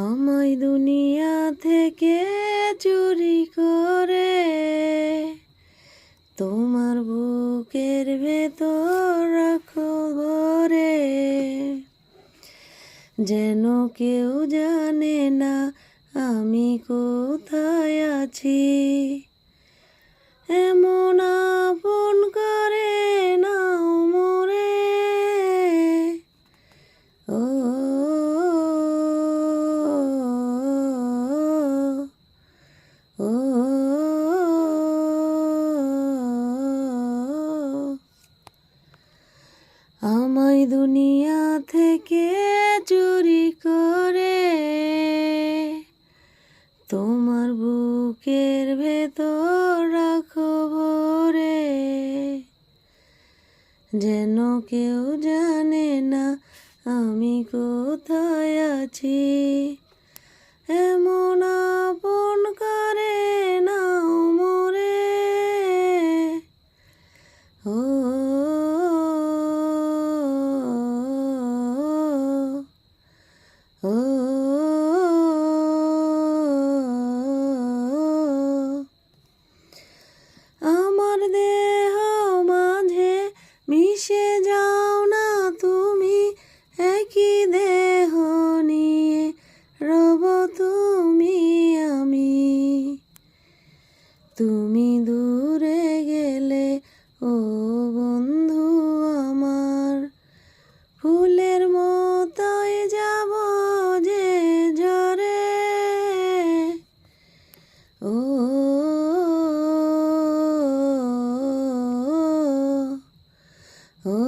আমায় দুনিয়া থেকে চুরি করে তোমার বুকের ভেতর রাখো ভরে, যেন কেউ জানে না আমি কোথায় আছি। এমন আপন করে নাও মোরে, ও ও আমায় দুনিয়া থেকে চুরি করে তোমার বুকের ভেতর রাখো ভরে, যেন কেউ জানে না আমি কোথায় আছি। এমন আপন করে নাও মোরে, ও ও আমার দেহ মাঝে মিশে যাও না তুমি, একই দেহ নিয়ে রব তুমি আমি। তুমি দূরে গেলে ও বন্ধু আমার, ফুলের মতোই যাব যে ঝরে, ও ও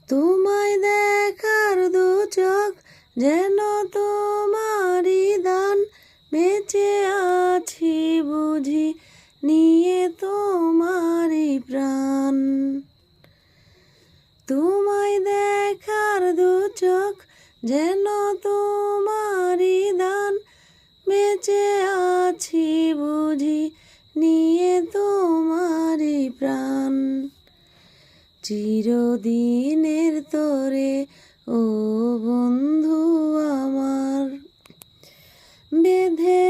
তোমায় দেখার দু চোখ যেন তোমারই দান, বেঁচে আছি বুঝি নিয়ে তোমারই প্রাণ। তোমায় দেখার দু চোখ যেন তোমারই দান, বেঁচে আছি বুঝি নিয়ে তোমারই প্রাণ। চিরদিনের তরে ও বন্ধু আমার, বেঁধে